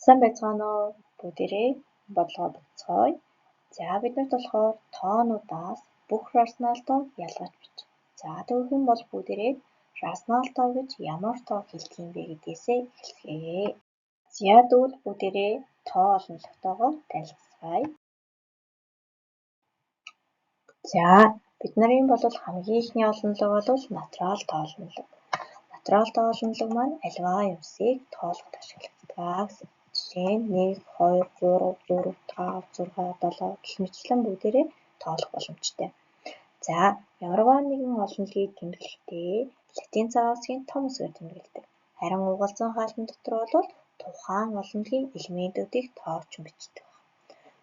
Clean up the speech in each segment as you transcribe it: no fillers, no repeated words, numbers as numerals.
Сайн байцгаана уу? Бүгдээрээ бодлого бодцгоё. За биднэрт болохоор тоонуудаас бүх рационалтоо ялгаж бич. За тэгэх юм бол бүгдээрээ рационал тоо гэж ямар тоо хэлдэг юм бэ гэдгээсээ эхэлье. За тэгвэл бүгдээрээ тоо олонлогтойгоо танилцгаая. За бид нарын бол хамгийн ихний олонлого бол натурал тоо олонлого. Натурал тоо олонлого маань аливаа юмсыг тоолоход ашиглагддаг гэсэн. Жишээ нь 1, 2, 3, 4, 5, 6, 7 гэх мэтлэн бүгдээрээ тоолох боломжтой. За ямарваа нэгэн олонлогийг тэмдэглэхдээ латин цагаагийн том үсгээр тэмдэглэдэг. Харин угалзан хаалтан дотор бол тухайн олонлогийн элементүүдийг тоорч бичдэг.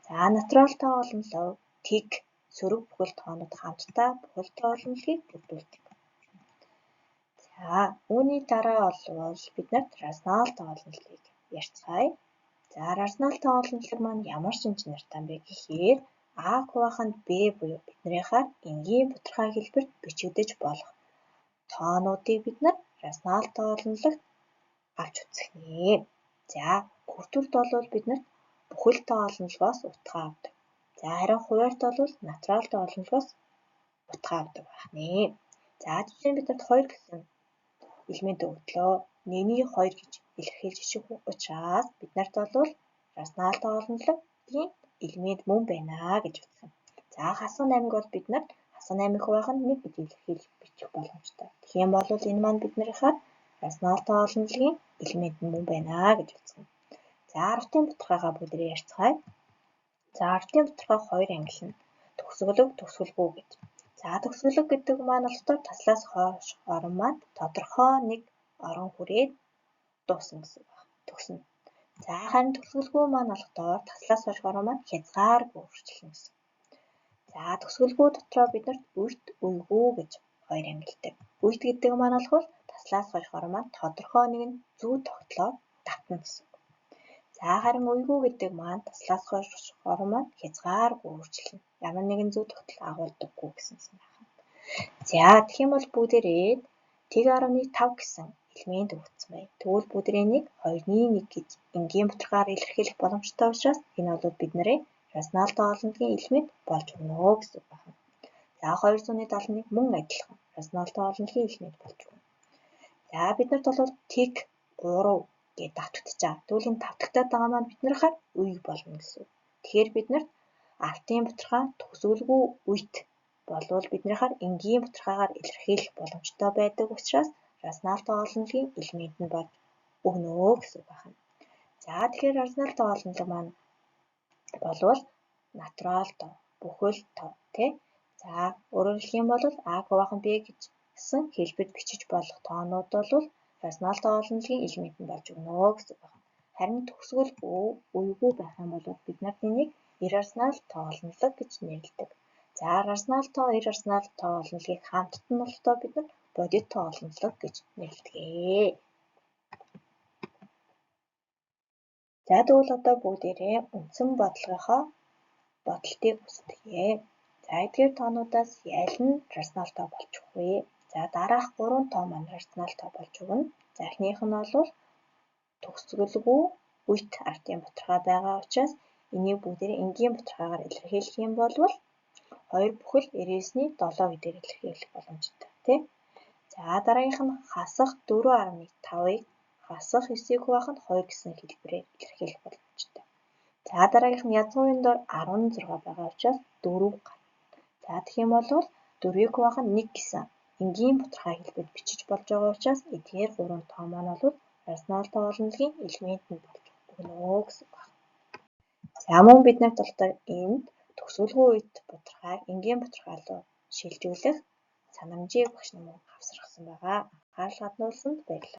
За натурал тоо олонлого тэг, сөрөг бүхэл тоонууд хамтдаа бүхэл тоо олонлогийг бүрдүүлдэг. За үүний дараа бол биднэрт рационал тоо олонлогийг ярьцгаая. За рационал тоо олонлого маань ямар шинжнэртэй юм бэ гэхээр А хувааханд Б буюу биднийхээ энгийн бутархай хэлбэрт бичигдэж болох тоонуудыг бид нар рационал тоо олонлогт авч үзэх. За хүртэлд бол бид нар бүхэл тоо олонлогоос утгаа авдаг. За харин хуваарьт бол натурал тоо олонлогоос утгаа авдаг байна. За жишээ нь бидэнд 2 гэсэн элемент өгдлөө. Нэгнийг 2 гэж илэрхийлж ичиг учраас биднэрт бол рационал тоо олонлогийн элемент мөн байна гэж үзсэн. За хасах 8-г бол бид нар хасах 8-ыг хувааханд 1 гэж илэрхийлж бичих боломжтой. Тэгэх юм бол энэ маань биднийхээ рационал тоо олонлогийн элемент мөн байна гэж үзсэн. За 10-ын бутархайгаа бүгдээрээ ярьцгаая. За 10-ын бутархай 2 ангилна. Төгсгөлөг, төгсгөлгүй гэж. За төгсгөлөг гэдэг маань болохоор таслаас хойш орон маань тодорхой нэг орон хүрээд дуусна гэсэн байна. Төгснө. За харин төгсгөлгүй маань болохоор таслаас хойш орон маань хязгааргүй үргэлжилнэ гэсэн. За төгсгөлгүй дотроо биднэрт үрт, үегүй гэж 2 ангилдаг. Үрт гэдэг маань болохоор таслаас хойш орон маань тодорхой нэгэн зүй тогтлоор давтна гэсэн. За харин үегүй гэдэг маань таслаас хойш орон маань хязгааргүй үргэлжилнэ. Ямар нэгэн зүй тогтол агуулдаггүй гэсэн байна. За тэгэх юм бол бүгдээрээ тэг 1.5 гэсэн элемент өгсөн байна. Тэгвэл бүгдээрээ 2-1 гэж энгийн бутархайгаар илэрхийлэх боломжтой учраас энэ бол бидний рационал тоо олонлогийн элемент болж өгнө гэсэн байна. За 271 мөн адилхан рационал тоо олонлогийн элемент болж өгнө. За биднэрт бол тэг 3 гэж давтагдчихаа. Тэгвэл энэ давтагдаад байгаа маань биднийхээ үе болно гэсэн. Тэгэхээр биднэрт алтын бутархай төгсгөлгүй үйт болвол биднийхээ энгийн бутархайгаар илэрхийлэх боломжтой байдаг учраас рационал тоо олонлогийн элемент нь болж өгнө гэсэн байна. За тэгэхээр рационал тоо олонлого маань болвол натурал тоо, бүхэл тоо тий. За өөрөөр хэлэх юм бол А хуваахын Б гэсэн хэлбэрт бичиж болох тоонууд бол рационал тоо олонлогийн элемент нь болж өгнө гэсэн байна. Харин төгсгөлгүй, үегүй байх юм бол бид нар энийг иррационал тоо олонлого гэж нэрлэдэг. За рационал тоо, иррационал тоо олонлогийг хамтд нь болохдоо бид нар бодит тоо олонлого гэж нэрлэдэг. За тэгвэл одоо бүгдээрээ үндсэн бодлогынхоо бодолтыг үздэгье. За эдгээр тоонуудаас аль нь рационал тоо болж өгөх вэ? За дараах 3 тоо маань рационал тоо болж өгнө. За эхнийх нь бол төгсгөлгүй үйт ардын бутархай байгаа учраас энийг бүгдээрээ энгийн бутархайгаар илэрхийлэх юм бол 2 бүхэл 9-7 гэдгээр илэрхийлэх боломжтой тий. За дараагийнх нь хасах 4.5-ыг хасах 9-ийг хувааханд 2 гэсэн хэлбэрээр илэрхийлэх боломжтой. За дараагийнх нь язгуурын дор 16 байгаа учраас 4 гарна. За тэгэх юм бол 4-ийг хувааханд 1 гэсэн энгийн бутархай хэлбэрт бичиж болж байгаа учраас эдгээр 3 тоо маань бол рационал тоо олонлогийн элемент нь болж өгнө гэсэн байна. За мөн биднэрт болохоор энд төгсгөлгүй үйт бутархайг энгийн бутархай руу шилжүүлэх санамжийг багш нам авсаргасан байгаа. Анхаарал хандуулсанд баярлалаа.